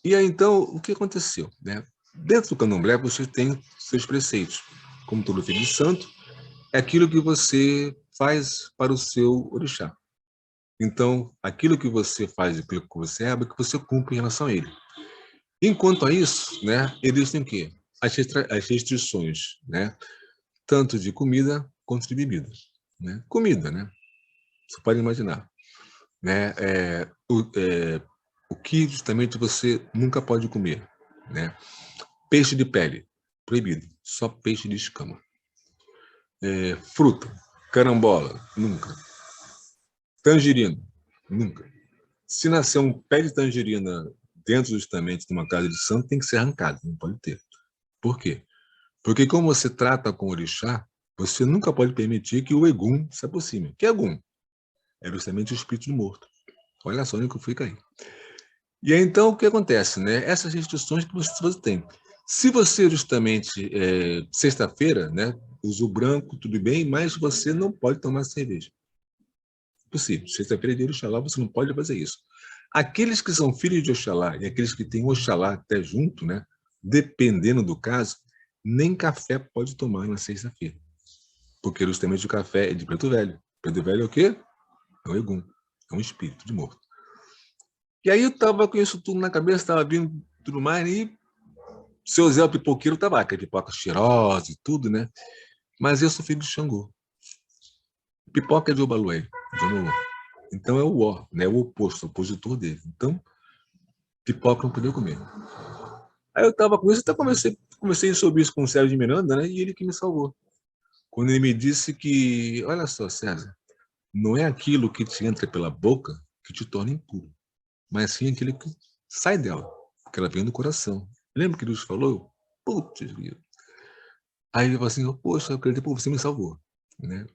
E aí, então, o que aconteceu, né? Dentro do Candomblé, você tem seus preceitos. Como todo filho de santo, é aquilo que você faz para o seu orixá. Então, aquilo que você faz, aquilo que você é que você cumpre em relação a ele. Enquanto a isso, né, existem o quê? As restrições, né? Tanto de comida quanto de bebida. Né? Comida, né? Você pode imaginar. Né? O que justamente você nunca pode comer. Né? Peixe de pele, proibido. Só peixe de escama. Fruta, carambola, nunca. Tangerina, nunca. Se nascer um pé de tangerina dentro justamente de uma casa de santo, tem que ser arrancado, não pode ter. Por quê? Porque como você trata com o orixá, você nunca pode permitir que o Egum se aproxime. Que Egum? É justamente o espírito do morto. Olha só onde que eu fui cair. E aí, então, o que acontece? Né? Essas restrições que você tem. Se você, justamente, sexta-feira, né, usa o branco, tudo bem, mas você não pode tomar cerveja. Possível. Sexta-feira de Oxalá, você não pode fazer isso. Aqueles que são filhos de Oxalá e aqueles que têm Oxalá até junto, né, dependendo do caso, nem café pode tomar na sexta-feira. Porque justamente o café é de preto velho. Preto velho é o quê? É o Egum. É um espírito de morto. E aí eu estava com isso tudo na cabeça, estava vindo tudo mais, e seu Zé o pipoqueiro estava lá, aquela pipoca cheirosa e tudo, né? Mas eu sou filho de Xangô. Pipoca é de Obalué, de Onoô. Então é o ó, né? O oposto, o opositor dele. Então, pipoca não podia comer. Aí eu estava com isso, até comecei sobre isso com o Sérgio de Miranda, né? E ele que me salvou. Quando ele me disse que, olha só, César, não é aquilo que te entra pela boca que te torna impuro, mas sim aquilo que sai dela, porque ela vem do coração. Lembra que Deus falou? Putz, aí ele falou assim, poxa, eu acredito, pô, você me salvou, né?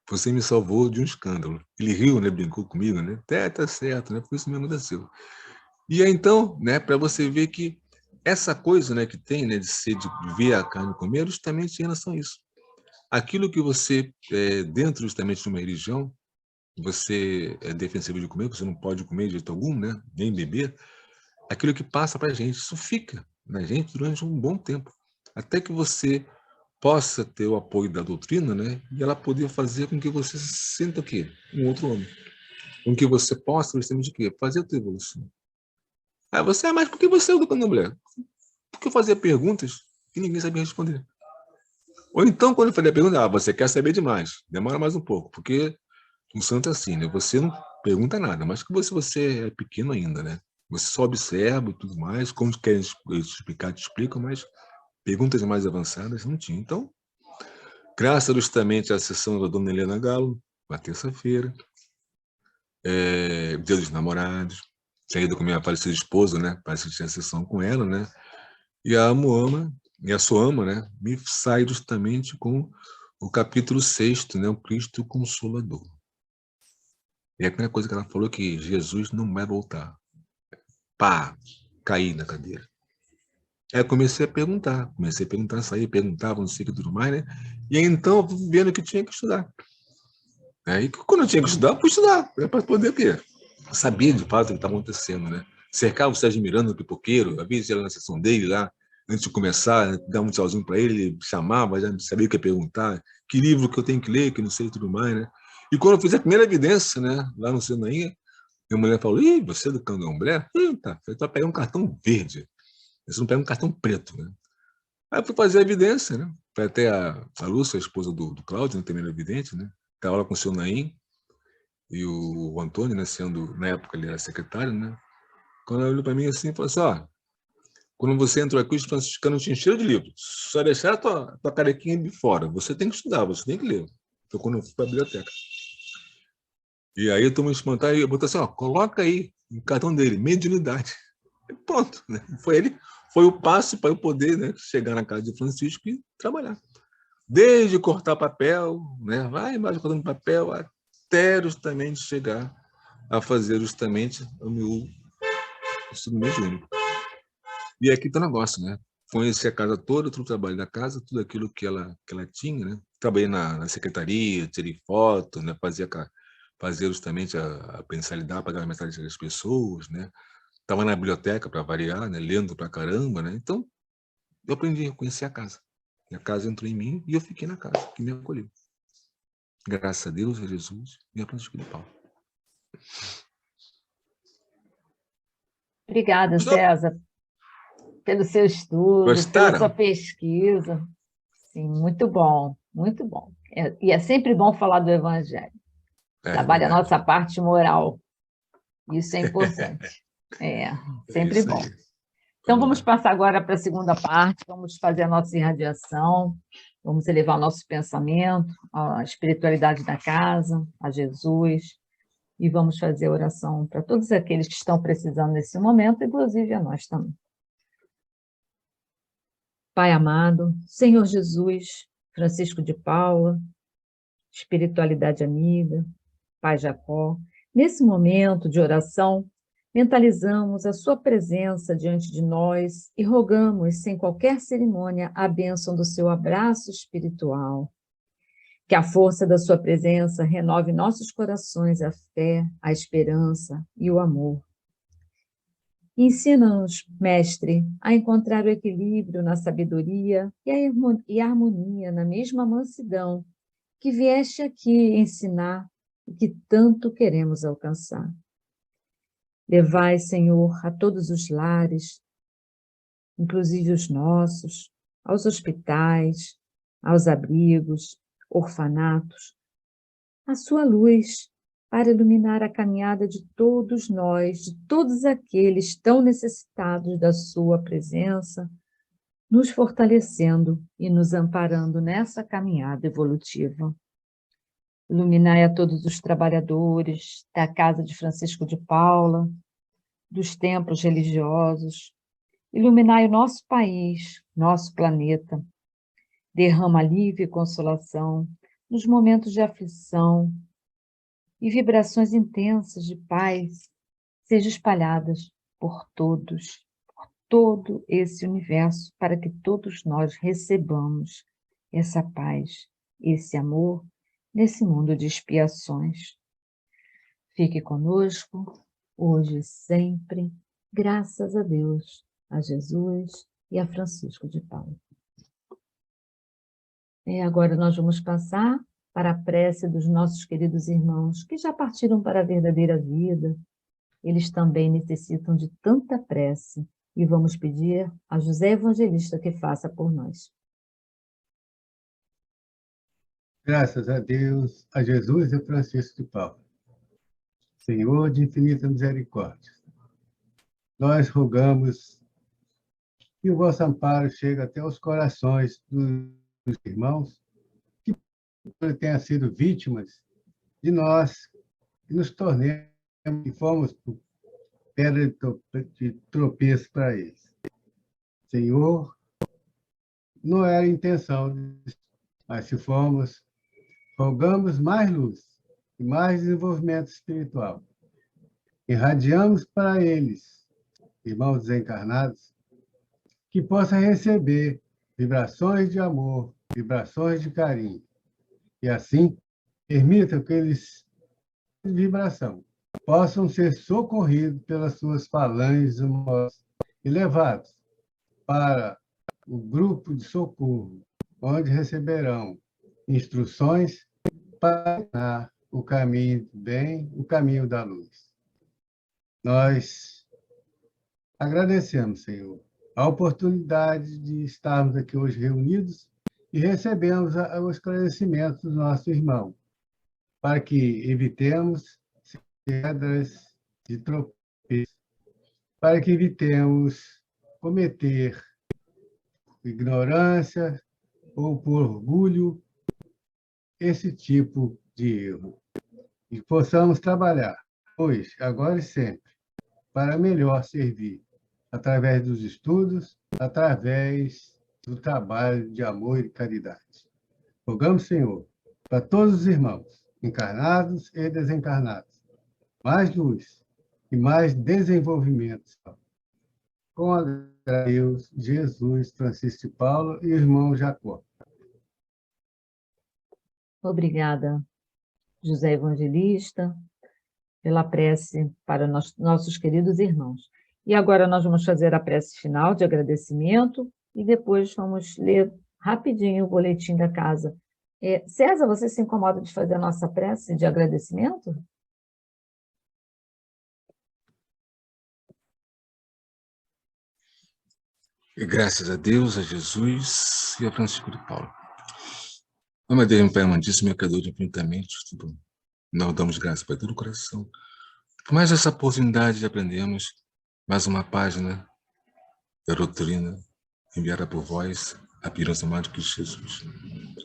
Você me salvou de um escândalo. Ele riu, né? Brincou comigo, né? Tá certo, né? Por isso mesmo aconteceu. E aí, então, né? Para você ver que essa coisa, né? Que tem, né? De ver a carne comer, justamente em relação a isso. Aquilo que você, dentro justamente de uma religião, você é defensivo de comer, você não pode comer de jeito algum, né? Nem beber. Aquilo que passa para a gente, isso fica na gente durante um bom tempo. Até que você possa ter o apoio da doutrina, né? E ela poder fazer com que você se sinta o quê? Um outro homem. Com que você possa, justamente, o quê? Fazer a tua evolução. Aí você, mas por que você é do Candomblé? Porque eu fazia perguntas que ninguém sabia responder. Ou então, quando eu falei a pergunta, você quer saber demais. Demora mais um pouco, porque um santo é assim, né? Você não pergunta nada, mas que você é pequeno ainda, né? Você só observa e tudo mais, como querem explicar, te explicam, mas perguntas mais avançadas não tinha. Então, graças justamente à sessão da dona Helena Galo, na terça-feira, Dia dos Namorados, saída com minha falecida esposa, né, para assistir a sessão com ela, né, e a Moama, e a Soama, né, me sai justamente com o capítulo 6º, né, o Cristo Consolador. E a primeira coisa que ela falou é que Jesus não vai voltar. Pá, caí na cadeira. Aí eu comecei a perguntar, sair, perguntava, não sei o que tudo mais, né? E aí, então, eu fui vendo que tinha que estudar. Aí, quando eu tinha que estudar, eu fui estudar, para poder o quê? Eu sabia de fato o que estava acontecendo, né? Cercava o Sérgio Miranda, o pipoqueiro, havia ele na sessão dele lá, antes de começar, né? Dava um tchauzinho para ele, ele chamava, já sabia o que ia perguntar, que livro que eu tenho que ler, que não sei e tudo mais, né? E quando eu fiz a primeira evidência, né, lá no Senaí, a mulher falou: ih, você é do Candomblé? Eita, você vai pegar um cartão verde, você não pega um cartão preto, né? Aí eu fui fazer a evidência, né? Foi até a Lúcia, a esposa do Cláudio, né, também era evidente, né? Estava lá com o seu Naim e o Antônio, né, sendo, na época ele era secretário, né? Quando ela olhou para mim assim, falou assim: ó, quando você entrou aqui, os franciscanos te encheram de livros, só deixaram a tua carequinha de fora, você tem que estudar, você tem que ler. Foi quando eu fui para a biblioteca. E aí eu tomei espantar e eu botei assim: ó, coloca aí o cartão dele, mediunidade. E pronto, né? Foi o passo para eu poder, né, chegar na casa de Francisco e trabalhar. Desde cortar papel, né, vai mais cortando papel, até justamente chegar a fazer justamente o meu estudo mediúnico. E aqui está o negócio, né? Conheci a casa toda, todo o trabalho da casa, tudo aquilo que ela tinha, né? Trabalhei na secretaria, tirei foto, né? Fazia justamente a mensalidade, pagar a mensalidade das pessoas, né? Estava na biblioteca para variar, né? Lendo para caramba, né? Então, eu aprendi a conhecer a casa. E a casa entrou em mim e eu fiquei na casa, que me acolheu. Graças a Deus, a Jesus e a Francisco de Paulo. Obrigada, Gostou? César, pelo seu estudo, pela sua Gostaram? pesquisa. Sim, muito bom, muito bom. E é sempre bom falar do Evangelho. É Trabalha a verdade. nossa parte moral. Isso é importante. É, É sempre isso bom. aí. Então, Vamos vamos lá. passar agora para a segunda parte, vamos fazer a nossa irradiação, vamos elevar o nosso pensamento à espiritualidade da casa, a Jesus, e vamos fazer a oração para todos aqueles que estão precisando nesse momento, inclusive a nós também. Pai amado, Senhor Jesus, Francisco de Paula, espiritualidade amiga, Pai Jacó, nesse momento de oração, mentalizamos a sua presença diante de nós e rogamos, sem qualquer cerimônia, a bênção do seu abraço espiritual. Que a força da sua presença renove nossos corações a fé, a esperança e o amor. Ensina-nos, Mestre, a encontrar o equilíbrio na sabedoria e a harmonia na mesma mansidão que vieste aqui ensinar o que tanto queremos alcançar. Levai, Senhor, a todos os lares, inclusive os nossos, aos hospitais, aos abrigos, orfanatos, a sua luz para iluminar a caminhada de todos nós, de todos aqueles tão necessitados da sua presença, nos fortalecendo e nos amparando nessa caminhada evolutiva. Iluminai a todos os trabalhadores da casa de Francisco de Paula, dos templos religiosos. Iluminai o nosso país, nosso planeta. Derrama alívio e consolação nos momentos de aflição e vibrações intensas de paz sejam espalhadas por todo esse universo, para que todos nós recebamos essa paz, esse amor, nesse mundo de expiações. Fique conosco, hoje e sempre, graças a Deus, a Jesus e a Francisco de Paula. Agora nós vamos passar para a prece dos nossos queridos irmãos, que já partiram para a verdadeira vida. Eles também necessitam de tanta prece, e vamos pedir a José Evangelista que faça por nós. Graças a Deus, a Jesus e Francisco de Paula. Senhor de infinita misericórdia, nós rogamos que o vosso amparo chegue até os corações dos irmãos que tenham sido vítimas de nós e nos tornemos e fomos pedra de tropeço para eles. Senhor, não era a intenção, mas se fomos, rogamos mais luz e mais desenvolvimento espiritual. Irradiamos para eles, irmãos desencarnados, que possam receber vibrações de amor, vibrações de carinho. E assim, permita que eles, de vibração, possam ser socorridos pelas suas falanges humorosas e levados para o grupo de socorro, onde receberão instruções para o caminho do bem, o caminho da luz. Nós agradecemos, Senhor, a oportunidade de estarmos aqui hoje reunidos e recebemos o esclarecimento do nosso irmão, para que evitemos pedras de tropeço, para que evitemos cometer ignorância ou por orgulho esse tipo de erro. E possamos trabalhar hoje, agora e sempre, para melhor servir, através dos estudos, através do trabalho de amor e caridade. Rogamos, Senhor, para todos os irmãos, encarnados e desencarnados, mais luz e mais desenvolvimento. Com a graça de Deus, Jesus, Francisco de Paulo e o irmão Jacó. Obrigada, José Evangelista, pela prece para nossos queridos irmãos. E agora nós vamos fazer a prece final de agradecimento e depois vamos ler rapidinho o boletim da casa. César, você se incomoda de fazer a nossa prece de agradecimento? E graças a Deus, a Jesus e a Francisco de Paulo. Nome de Deus, meu Pai amantíssimo, meu Criador infinitamente, nós damos graças para todo o coração. Por mais essa oportunidade de aprendermos mais uma página da doutrina enviada por vós, a Pirança Amado Cristo Jesus.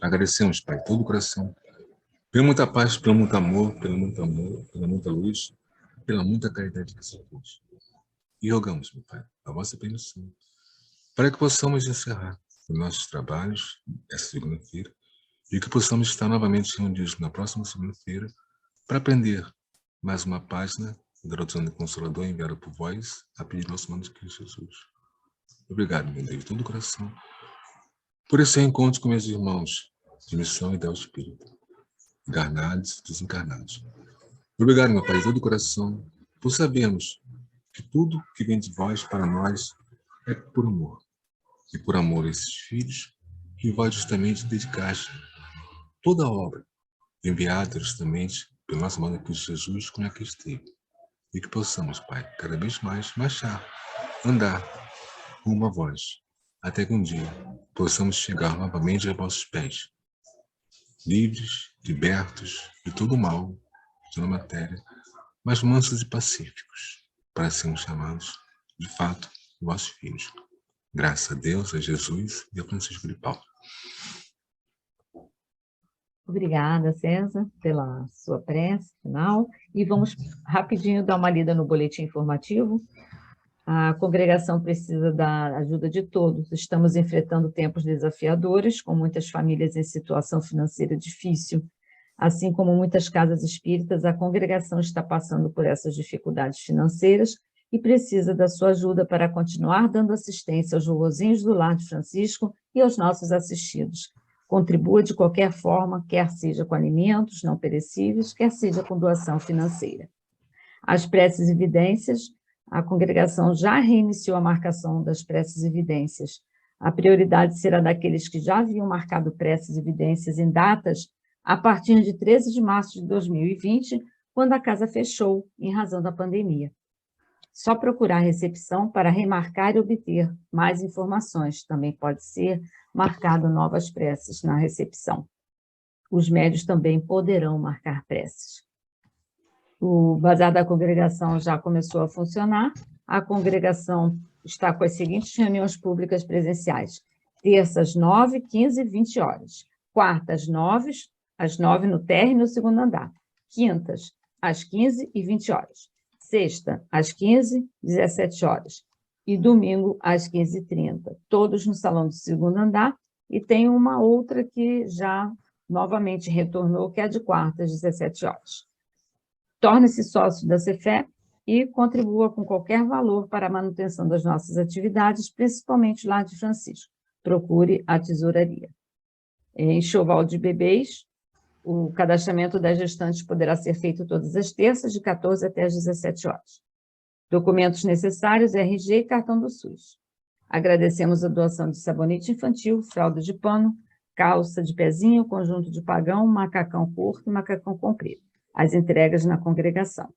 Agradecemos, Pai, todo o coração, pela muita paz, pelo muito amor, pela muita luz, pela muita caridade que se fez. E rogamos, meu Pai, a vossa permissão, para que possamos encerrar os nossos trabalhos essa segunda-feira e que possamos estar novamente reunidos na próxima segunda-feira para aprender mais uma página da doutrina do Consolador enviada por vós, a pedido do nosso irmão Cristo Jesus. Obrigado, meu Deus, de todo o coração, por esse reencontro com meus irmãos de missão e del Espírito, encarnados e desencarnados. Obrigado, meu Pai, de todo o coração, por sabermos que tudo que vem de vós para nós é por amor. E por amor a esses filhos, que vós justamente dedicaste toda a obra enviada justamente pelo nosso amado Cristo Jesus, como aqui esteve. E que possamos, Pai, cada vez mais marchar, andar rumo a vós, até que um dia possamos chegar novamente a vossos pés, livres, libertos de todo o mal, de toda a matéria, mas mansos e pacíficos, para sermos chamados, de fato, vossos filhos. Graças a Deus, a Jesus e a Francisco de Paulo. Obrigada, César, pela sua prece final. E vamos rapidinho dar uma lida no boletim informativo. A congregação precisa da ajuda de todos. Estamos enfrentando tempos desafiadores, com muitas famílias em situação financeira difícil. Assim como muitas casas espíritas, a congregação está passando por essas dificuldades financeiras e precisa da sua ajuda para continuar dando assistência aos vovozinhos do Lar de Francisco e aos nossos assistidos. Contribua de qualquer forma, quer seja com alimentos não perecíveis, quer seja com doação financeira. As preces e vidências, a congregação já reiniciou a marcação das preces e vidências. A prioridade será daqueles que já haviam marcado preces e vidências em datas a partir de 13 de março de 2020, quando a casa fechou em razão da pandemia. Só procurar a recepção para remarcar e obter mais informações. Também pode ser marcado novas preces na recepção. Os médios também poderão marcar preces. O Bazar da Congregação já começou a funcionar. A congregação está com as seguintes reuniões públicas presenciais: terças, 9, 15 e 20 horas. Quartas, às 9 no térreo e no segundo andar. Quintas, às 15 e 20 horas. Sexta, às 15, 17 horas. E domingo, às 15h30. Todos no salão do segundo andar. E tem uma outra que já novamente retornou, que é a de quarta, às 17 horas. Torne-se sócio da Cefé e contribua com qualquer valor para a manutenção das nossas atividades, principalmente lá de Francisco. Procure a tesouraria. Enxoval de bebês, o cadastramento das gestantes poderá ser feito todas as terças, de 14 até às 17 horas. Documentos necessários, RG e cartão do SUS. Agradecemos a doação de sabonete infantil, fralda de pano, calça de pezinho, conjunto de pagão, macacão curto e macacão comprido. As entregas na congregação.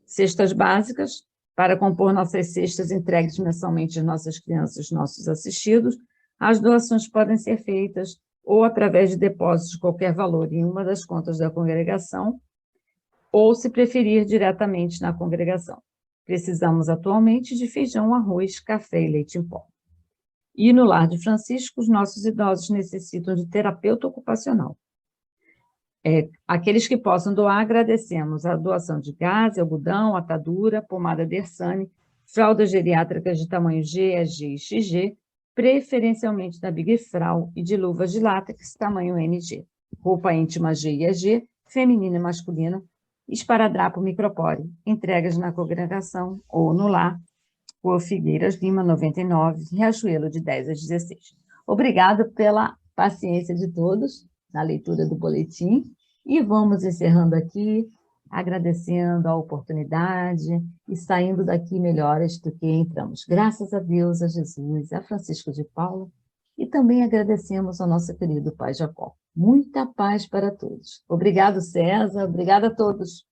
Cestas básicas, para compor nossas cestas entregues mensalmente às nossas crianças e nossos assistidos, as doações podem ser feitas ou através de depósitos de qualquer valor em uma das contas da congregação, ou, se preferir, diretamente na congregação. Precisamos atualmente de feijão, arroz, café e leite em pó. E no Lar de Francisco, os nossos idosos necessitam de terapeuta ocupacional. Aqueles que possam doar, agradecemos a doação de gás, algodão, atadura, pomada Dersane, fraldas geriátricas de tamanho G, EG e XG, preferencialmente da Big Frau, e de luvas de látex, tamanho NG, roupa íntima G e EG, feminina e masculina, esparadrapo micropore, entregas na congregação ou no lar, Rua Figueiras Lima, 99, Riachuelo, de 10 às 16. Obrigada pela paciência de todos na leitura do boletim, e vamos encerrando aqui, agradecendo a oportunidade e saindo daqui melhores do que entramos. Graças a Deus, a Jesus, a Francisco de Paula, e também agradecemos ao nosso querido Pai Jacó. Muita paz para todos. Obrigado, César. Obrigada a todos.